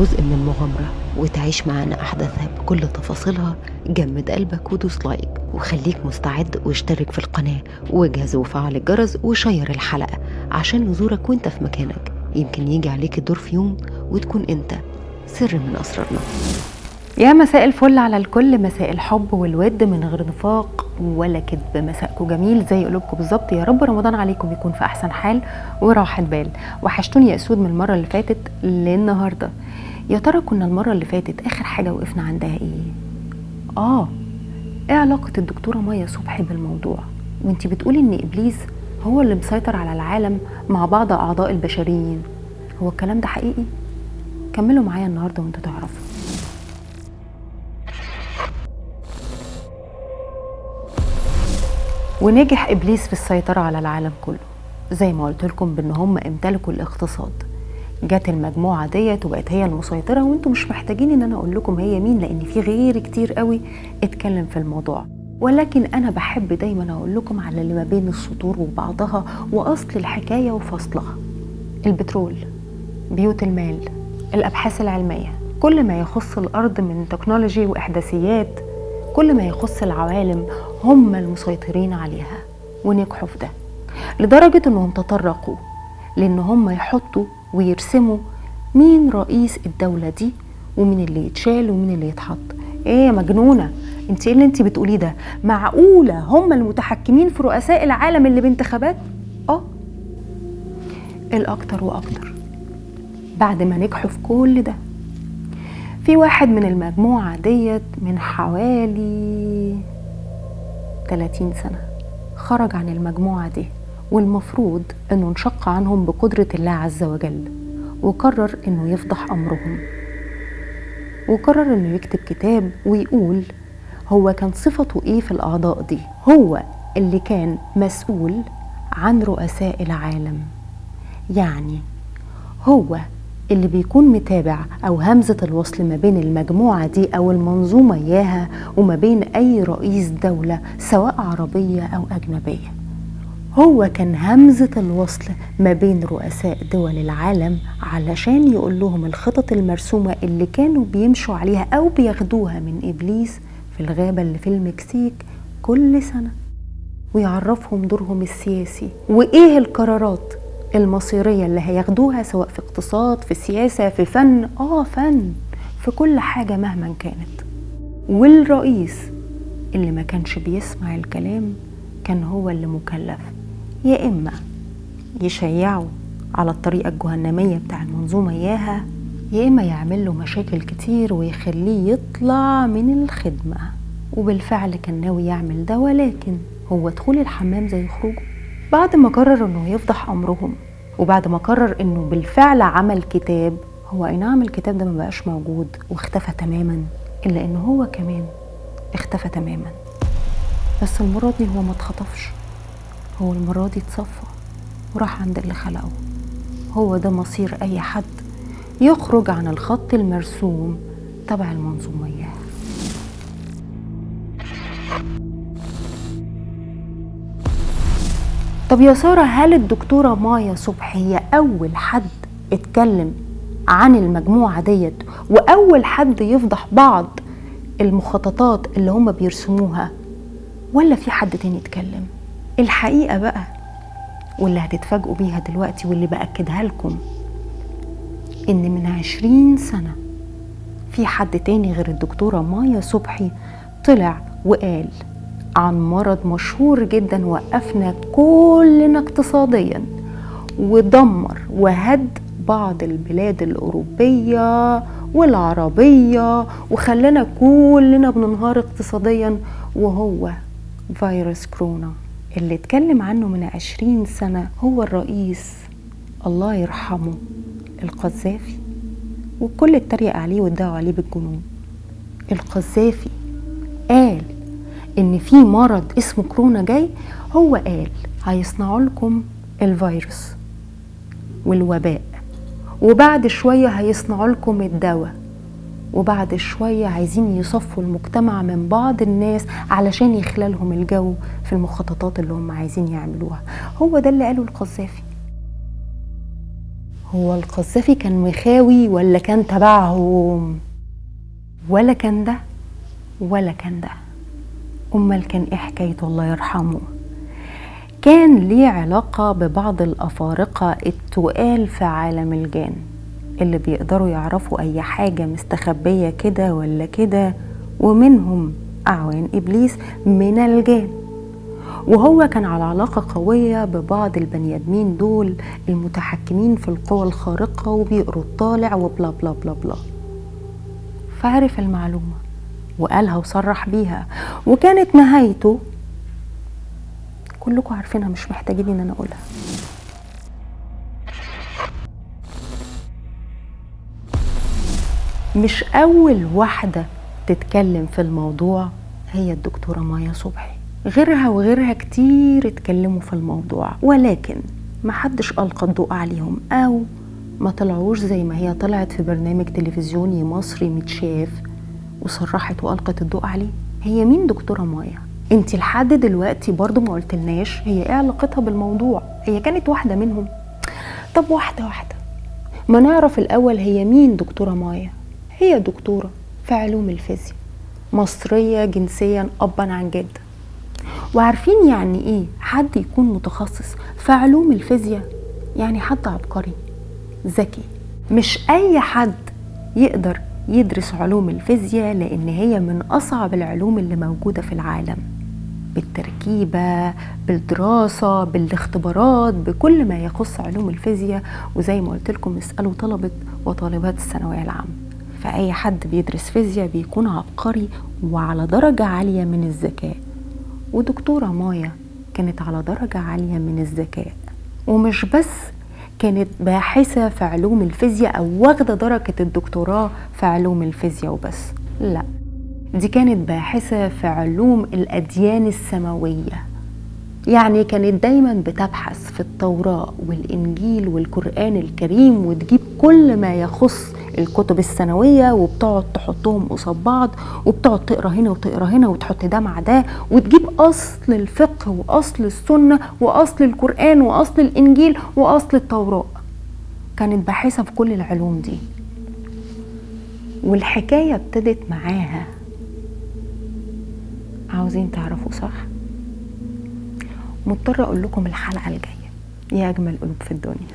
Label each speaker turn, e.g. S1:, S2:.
S1: جزء من المغامرة وتعيش معانا أحداثها بكل تفاصيلها، جمد قلبك ودوس لايك وخليك مستعد واشترك في القناة واجهز وفعل الجرس وشير الحلقة عشان نزورك وانت في مكانك. يمكن يجي عليك الدور في يوم وتكون انت سر من أسرارنا.
S2: يا مساء الفل على الكل، مساء الحب والود من غير نفاق ولا كذب. مساءكم جميل زي قلوبكم بالظبط. يا رب رمضان عليكم يكون في احسن حال وراحة بال. وحشتوني يا اسود من المره اللي فاتت للنهارده. يا ترى كنا المره اللي فاتت اخر حاجه وقفنا عندها ايه علاقه الدكتوره مايا صبحي بالموضوع؟ وانتي بتقولي ان ابليس هو اللي مسيطر على العالم مع بعض اعضاء البشريين. هو الكلام ده حقيقي؟ كملوا معايا النهارده وانتوا تعرفوا. ونجح إبليس في السيطرة على العالم كله زي ما قلت لكم بأن هم امتلكوا الاقتصاد. جت المجموعة ديت وبقت هي المسيطرة، وانتم مش محتاجين ان انا اقول لكم هي مين، لان في غير كتير قوي اتكلم في الموضوع. ولكن انا بحب دايما اقول لكم على اللي ما بين السطور وبعضها واصل الحكاية وفصلها. البترول، بيوت المال، الابحاث العلمية، كل ما يخص الارض من تكنولوجي واحداثيات، كل ما يخص العوالم هم المسيطرين عليها. ونجحوا في ده لدرجة انهم تطرقوا لان هم يحطوا ويرسموا مين رئيس الدولة دي ومين اللي يتشال ومين اللي يتحط. ايه يا مجنونة، انت ايه اللي انت بتقوليه ده؟ معقولة هم المتحكمين في رؤساء العالم اللي بانتخابات؟ الاكتر واكتر. بعد ما نجحوا في كل ده، في واحد من المجموعة ديت من حوالي 30 سنة خرج عن المجموعة دي، والمفروض انه انشق عنهم بقدرة الله عز وجل، وقرر انه يفضح امرهم، وقرر انه يكتب كتاب ويقول هو كان صفته ايه في الاعضاء دي. هو اللي كان مسؤول عن رؤساء العالم، يعني هو اللي بيكون متابع أو همزة الوصل ما بين المجموعة دي أو المنظومة إياها وما بين أي رئيس دولة سواء عربية أو أجنبية. هو كان همزة الوصل ما بين رؤساء دول العالم علشان يقول لهم الخطط المرسومة اللي كانوا بيمشوا عليها أو بياخدوها من إبليس في الغابة اللي في المكسيك كل سنة، ويعرفهم دورهم السياسي وإيه القرارات المصيرية اللي هياخدوها سواء في اقتصاد، في سياسة، في فن، فن، في كل حاجة مهما كانت. والرئيس اللي ما كانش بيسمع الكلام كان هو اللي مكلف يا إما يشيعه على الطريقة الجهنمية بتاع المنظومة إياها، يا إما يعمل له مشاكل كتير ويخليه يطلع من الخدمة. وبالفعل كان ناوي يعمل ده، ولكن هو دخول الحمام زي خروجه. بعد ما قرر انه يفضح امرهم، وبعد ما قرر انه بالفعل عمل كتاب، هو اي نعم الكتاب ده ما بقاش موجود واختفى تماما، الا انه هو كمان اختفى تماما. بس المرة دي هو ما اتخطفش، هو المرة دي اتصفى وراح عند اللي خلقه. هو ده مصير اي حد يخرج عن الخط المرسوم تبع المنظومة إياها. طب يا سارة، هل الدكتورة مايا صبحي هي أول حد اتكلم عن المجموعة ديت وأول حد يفضح بعض المخططات اللي هم بيرسموها، ولا في حد تاني اتكلم؟ الحقيقة بقى واللي هتتفاجئوا بيها دلوقتي واللي بأكدها لكم، إن من 20 سنة في حد تاني غير الدكتورة مايا صبحي طلع وقال عن مرض مشهور جدا وقفنا كلنا اقتصاديا ودمر وهد بعض البلاد الأوروبية والعربية وخلنا كلنا بننهار اقتصاديا، وهو فيروس كورونا اللي اتكلم عنه من 20 سنة هو الرئيس الله يرحمه القذافي. والكل اتريق عليه وادعوا عليه بالجنون. القذافي قال ان في مرض اسمه كورونا جاي، هو قال هيصنعوا لكم الفيروس والوباء، وبعد شوية هيصنعوا لكم الدواء، وبعد شوية عايزين يصفوا المجتمع من بعض الناس علشان يخلالهم الجو في المخططات اللي هم عايزين يعملوها. هو ده اللي قاله القذافي. هو القذافي كان مخاوي ولا كان تبعهم؟ ولا كان ده ولا كان ده. أمال كان إيه حكايته الله يرحمه؟ كان ليه علاقة ببعض الأفارقة التقال في عالم الجان، اللي بيقدروا يعرفوا أي حاجة مستخبية كده ولا كده، ومنهم أعوان إبليس من الجان. وهو كان على علاقة قوية ببعض البني آدمين دول المتحكمين في القوى الخارقة وبيقروا الطالع وبلا بلا بلا بلا. فعرف المعلومة وقالها وصرح بيها، وكانت نهايته كلكم عارفينها، مش محتاجين ان انا اقولها. مش اول واحدة تتكلم في الموضوع هي الدكتورة مايا صبحي، غيرها وغيرها كتير اتكلموا في الموضوع، ولكن محدش ألقى الضوء عليهم او ما طلعوش زي ما هي طلعت في برنامج تلفزيوني مصري متشاف وصرحت وألقت الضوء عليه. هي مين دكتورة مايا؟ انتي لحد دلوقتي برضو ما قلتلناش هي ايه علاقتها بالموضوع. هي كانت واحدة منهم؟ طب واحدة واحدة، ما نعرف الأول هي مين دكتورة مايا. هي دكتورة في علوم الفيزياء، مصرية جنسيا أبا عن جد. وعارفين يعني ايه حد يكون متخصص في علوم الفيزياء؟ يعني حد عبقري ذكي. مش أي حد يقدر يدرس علوم الفيزياء، لأن هي من أصعب العلوم اللي موجودة في العالم، بالتركيبة، بالدراسة، بالاختبارات، بكل ما يخص علوم الفيزياء. وزي ما قلت لكم اسألوا طلبة وطالبات الثانوية العامة. فأي حد بيدرس فيزياء بيكون عبقري وعلى درجة عالية من الذكاء، ودكتورة مايا كانت على درجة عالية من الذكاء. ومش بس كانت باحثة في علوم الفيزياء أو واخدة درجة الدكتوراه في علوم الفيزياء وبس، لا، دي كانت باحثة في علوم الأديان السماوية. يعني كانت دايما بتبحث في التوراة والإنجيل والقرآن الكريم، وتجيب كل ما يخص الكتب السنوية وبتقعد تحطهم قصاد بعض، وبتقعد تقرا هنا وتقرا هنا وتحط ده مع ده، وتجيب أصل الفقه وأصل السنة وأصل القرآن وأصل الإنجيل وأصل التوراة. كانت باحثة في كل العلوم دي. والحكاية ابتدت معاها، عاوزين تعرفوا صح؟ مضطرة أقول لكم الحلقة الجاية يا أجمل قلوب في الدنيا.